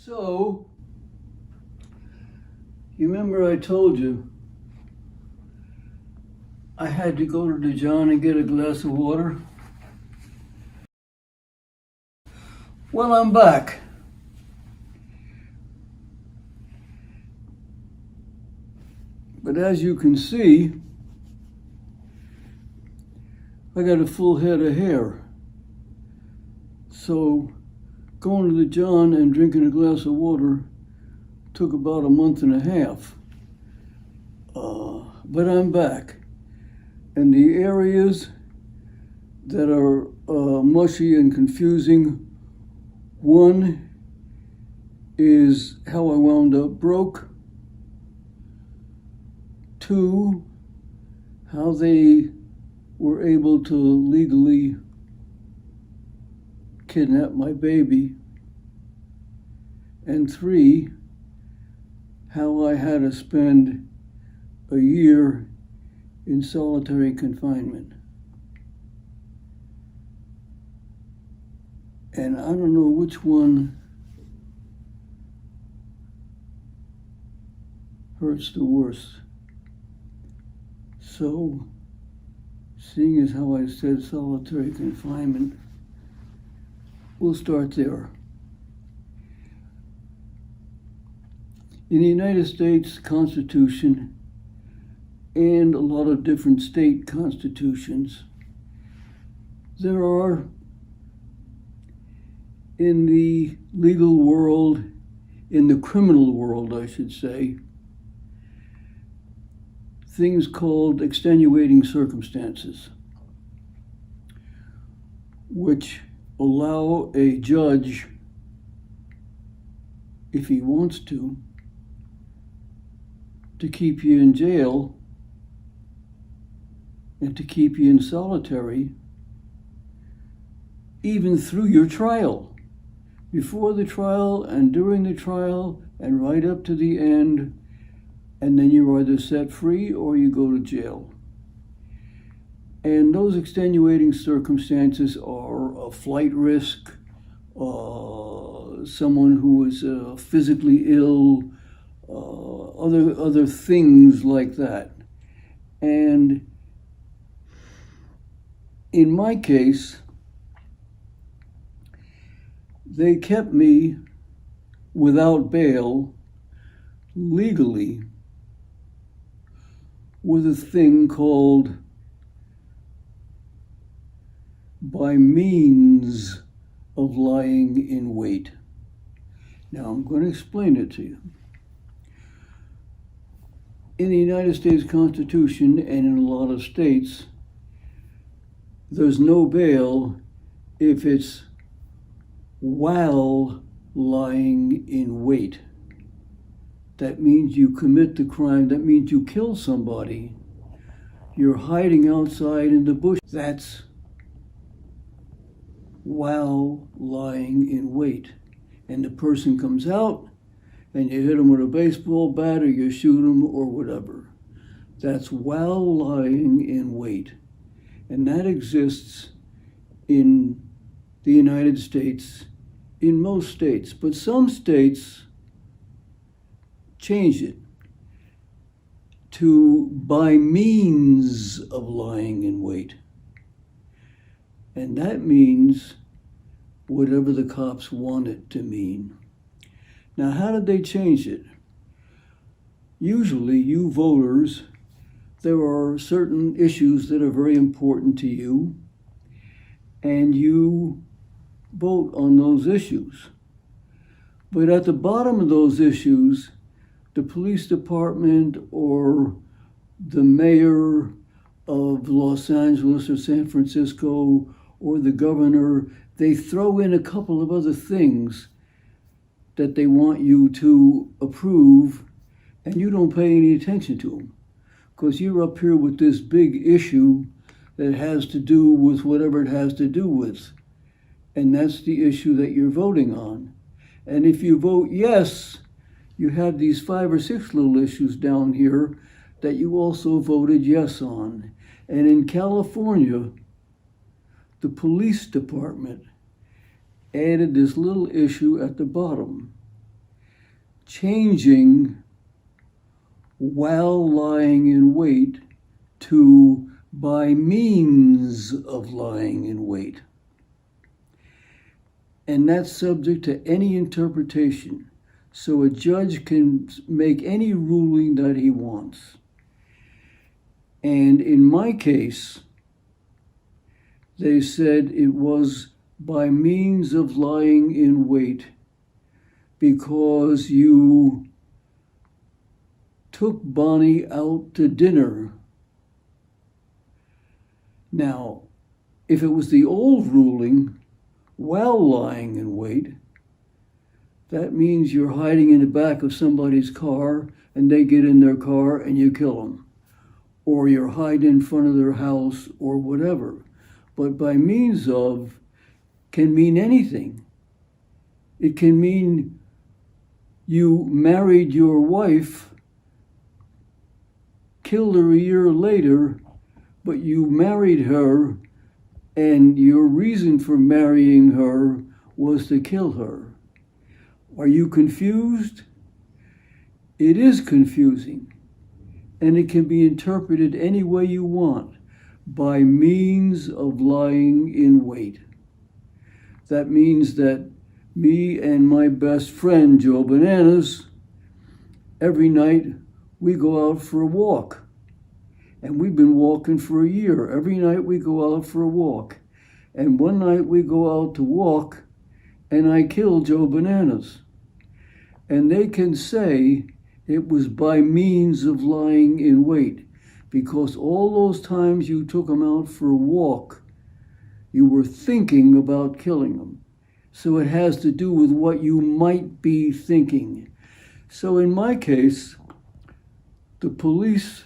So, you remember I told you I had to go to the John and get a glass of water? Well, I'm back. But as you can see, I got a full head of hair. So going to the John and drinking a glass of water took about a month and a half. But I'm back. And the areas that are mushy and confusing, one is how I wound up broke. Two, how they were able to legally kidnap my baby. And three, how I had to spend a year in solitary confinement. And I don't know which one hurts the worst. So, seeing as how I said solitary confinement, we'll start there. In the United States Constitution and a lot of different state constitutions, there are, in the legal world, in the criminal world, I should say, things called extenuating circumstances, which allow a judge, if he wants to keep you in jail and to keep you in solitary, even through your trial, before the trial and during the trial and right up to the end. And then you're either set free or you go to jail. And those extenuating circumstances are a flight risk, someone who is physically ill, other things like that. And in my case, they kept me without bail legally with a thing called by means of lying in wait. Now I'm going to explain it to you. In the United States Constitution and in a lot of states, there's no bail if it's while lying in wait. That means you commit the crime. That means you kill somebody. You're hiding outside in the bush. That's while lying in wait. And the person comes out and you hit them with a baseball bat or you shoot them or whatever. That's while lying in wait. And that exists in the United States, in most states. But some states change it to by means of lying in wait. And that means whatever the cops want it to mean. Now, how did they change it? Usually, you voters, there are certain issues that are very important to you, and you vote on those issues. But at the bottom of those issues, the police department or the mayor of Los Angeles or San Francisco or the governor, they throw in a couple of other things that they want you to approve, and you don't pay any attention to them because you're up here with this big issue that has to do with whatever it has to do with. And that's the issue that you're voting on. And if you vote yes, you have these 5 or 6 little issues down here that you also voted yes on. And in California, the police department added this little issue at the bottom. changing while lying in wait to by means of lying in wait. And that's subject to any interpretation. So a judge can make any ruling that he wants. And in my case, they said it was by means of lying in wait because you took Bonnie out to dinner. Now, if it was the old ruling, while lying in wait, that means you're hiding in the back of somebody's car and they get in their car and you kill them. Or you're hiding in front of their house or whatever. But by means of can mean anything. It can mean you married your wife, killed her a year later, but you married her and your reason for marrying her was to kill her. Are you confused? It is confusing, and it can be interpreted any way you want, by means of lying in wait. That means that me and my best friend, Joe Bananas, every night we go out for a walk. And we've been walking for a year. Every night we go out for a walk. And one night we go out to walk, and I kill Joe Bananas. And they can say it was by means of lying in wait, because all those times you took him out for a walk, you were thinking about killing him. So it has to do with what you might be thinking. So in my case, the police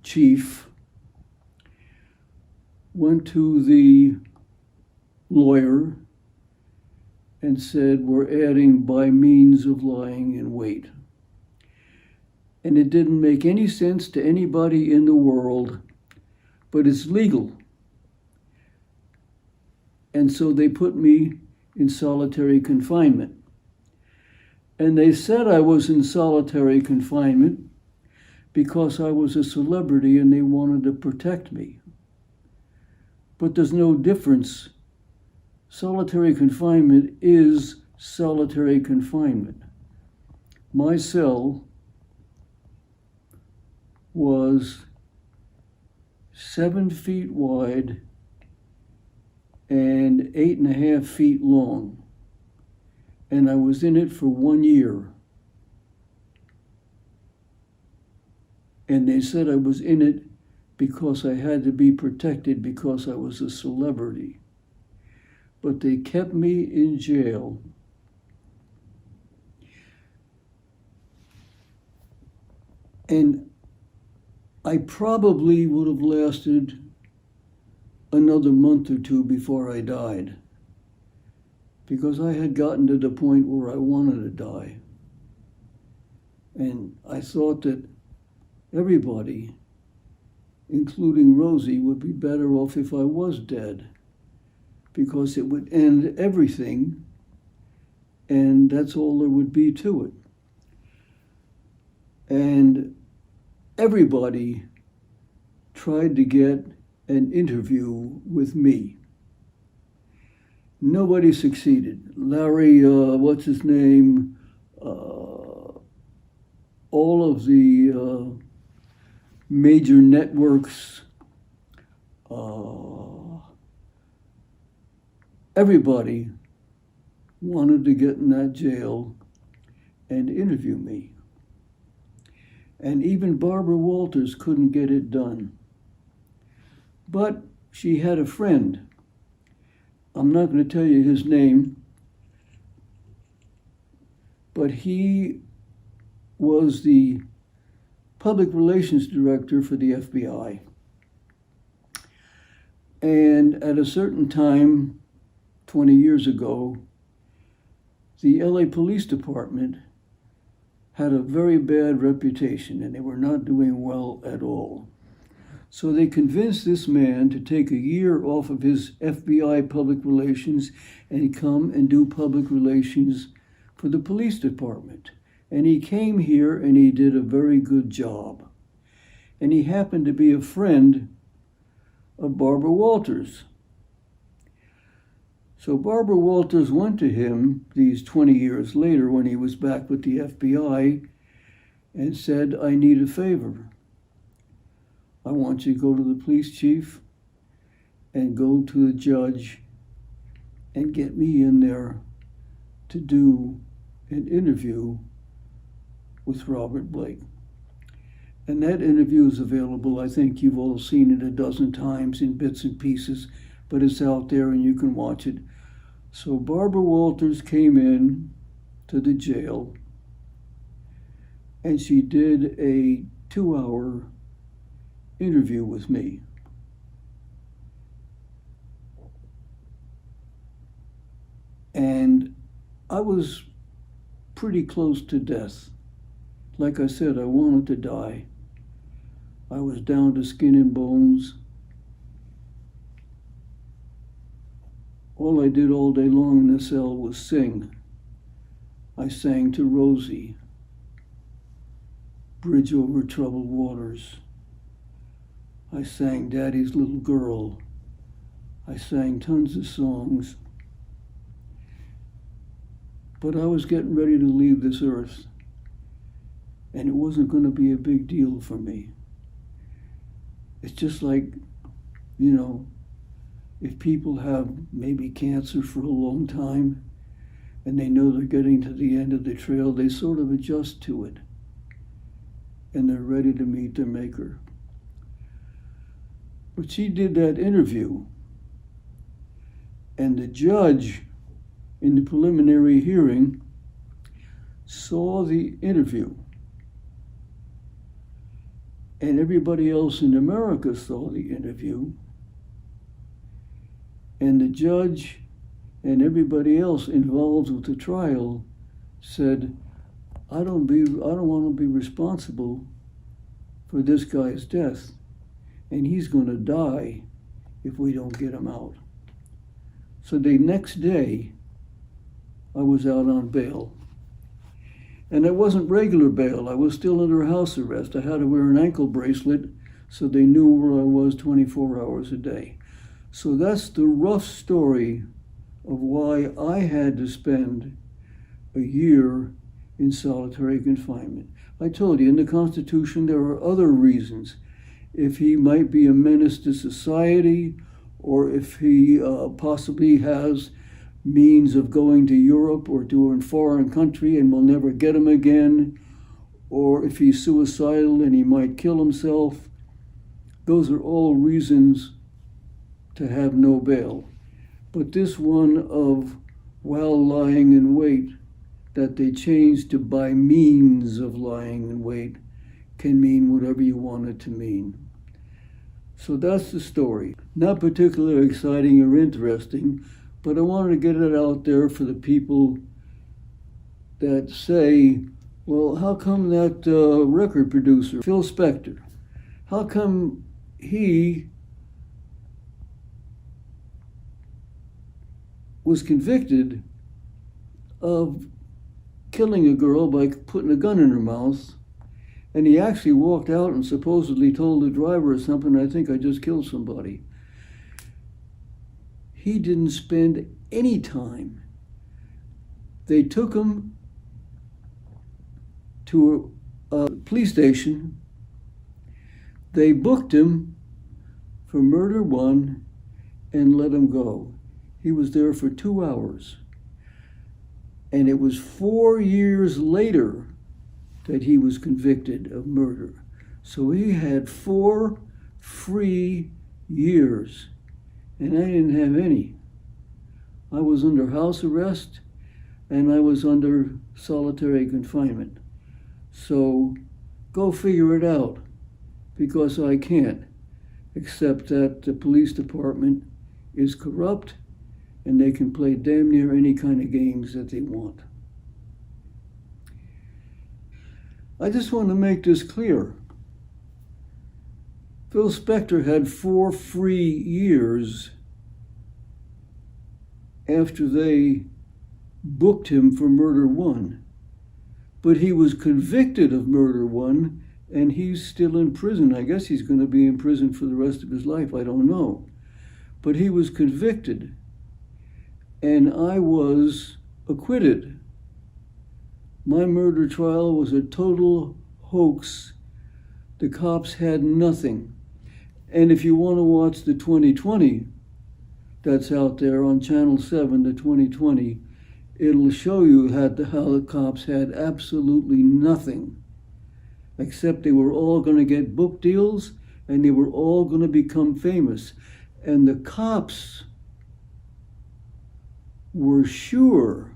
chief went to the lawyer and said, we're adding by means of lying in wait. And it didn't make any sense to anybody in the world, but it's legal. And so they put me in solitary confinement. And they said I was in solitary confinement because I was a celebrity and they wanted to protect me. But there's no difference. Solitary confinement is solitary confinement. My cell was 7 feet wide and 8.5 feet long. And I was in it for 1 year. And they said I was in it because I had to be protected because I was a celebrity. But they kept me in jail. And I probably would have lasted another month or two before I died, because I had gotten to the point where I wanted to die. And I thought that everybody, including Rosie, would be better off if I was dead, because it would end everything, and that's all there would be to it. And everybody tried to get an interview with me. Nobody succeeded. Larry, what's his name? All of the major networks, everybody wanted to get in that jail and interview me. And even Barbara Walters couldn't get it done. But she had a friend. I'm not going to tell you his name, but he was the public relations director for the FBI. And at a certain time, 20 years ago, the LA Police Department had a very bad reputation, and they were not doing well at all. So they convinced this man to take a year off of his FBI public relations and come and do public relations for the police department. And he came here and he did a very good job. And he happened to be a friend of Barbara Walters. So Barbara Walters went to him these 20 years later when he was back with the FBI and said, I need a favor. I want you to go to the police chief and go to the judge and get me in there to do an interview with Robert Blake. And that interview is available. I think you've all seen it a dozen times in bits and pieces, but it's out there and you can watch it. So Barbara Walters came in to the jail and she did a 2-hour interview with me. And I was pretty close to death. Like I said, I wanted to die. I was down to skin and bones. All I did all day long in the cell was sing. I sang to Rosie, Bridge Over Troubled Waters. I sang Daddy's Little Girl. I sang tons of songs. But I was getting ready to leave this earth, and it wasn't going to be a big deal for me. It's just like, if people have maybe cancer for a long time and they know they're getting to the end of the trail, they sort of adjust to it and they're ready to meet their maker. But she did that interview, and the judge in the preliminary hearing saw the interview, and everybody else in America saw the interview, and the judge and everybody else involved with the trial said, I don't want to be responsible for this guy's death, and he's going to die if we don't get him out. So the next day, I was out on bail. And it wasn't regular bail. I was still under house arrest. I had to wear an ankle bracelet so they knew where I was 24 hours a day. So that's the rough story of why I had to spend a year in solitary confinement. I told you, in the Constitution, there are other reasons. If he might be a menace to society, or if he possibly has means of going to Europe or to a foreign country and we'll never get him again, or if he's suicidal and he might kill himself. Those are all reasons to have no bail. But this one of while lying in wait, that they changed to by means of lying in wait, can mean whatever you want it to mean. So that's the story. Not particularly exciting or interesting, but I wanted to get it out there for the people that say, well, how come that record producer, Phil Spector, how come he was convicted of killing a girl by putting a gun in her mouth, and he actually walked out and supposedly told the driver or something, I think I just killed somebody. He didn't spend any time. They took him to a police station. They booked him for murder 1 and let him go. He was there for 2 hours. And it was 4 years later that he was convicted of murder. So he had 4 free years, and I didn't have any. I was under house arrest, and I was under solitary confinement. So go figure it out, because I can't, except that the police department is corrupt, and they can play damn near any kind of games that they want. I just want to make this clear. Phil Spector had 4 free years after they booked him for murder 1. but he was convicted of murder one, and he's still in prison. I guess he's going to be in prison for the rest of his life. I don't know. But he was convicted, and I was acquitted. My murder trial was a total hoax. The cops had nothing. And if you want to watch the 2020 that's out there on Channel 7, the 2020, it'll show you how the cops had absolutely nothing, except they were all going to get book deals and they were all going to become famous. And the cops were sure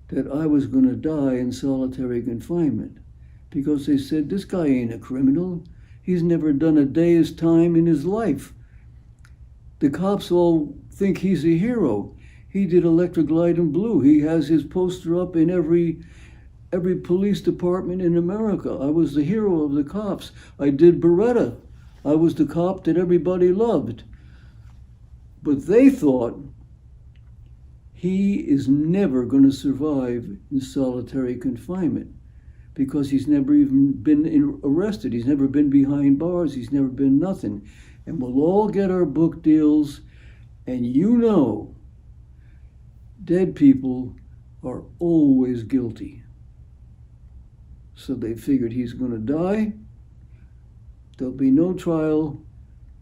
that I was going to die in solitary confinement because they said, this guy ain't a criminal. He's never done a day's time in his life. The cops all think he's a hero. He did Electric Light and Blue. He has his poster up in every police department in America. I was the hero of the cops. I did Beretta. I was the cop that everybody loved. But they thought he is never going to survive in solitary confinement because he's never even been arrested. He's never been behind bars. He's never been nothing. And we'll all get our book deals. And you know, dead people are always guilty. So they figured he's going to die. There'll be no trial,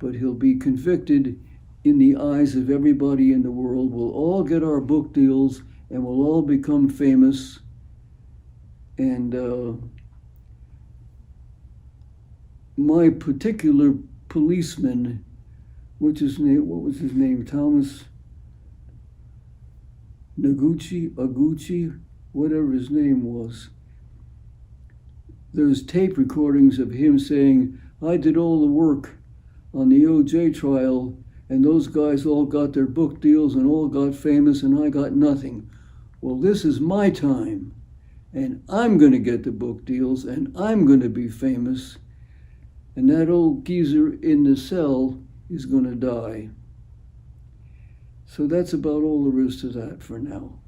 but he'll be convicted in the eyes of everybody in the world. We'll all get our book deals and we'll all become famous. And my particular policeman, what was his name? Thomas Aguchi, whatever his name was. There's tape recordings of him saying, I did all the work on the OJ trial, and those guys all got their book deals and all got famous, and I got nothing. Well, this is my time, and I'm going to get the book deals, and I'm going to be famous, and that old geezer in the cell is going to die. So that's about all there is to that for now.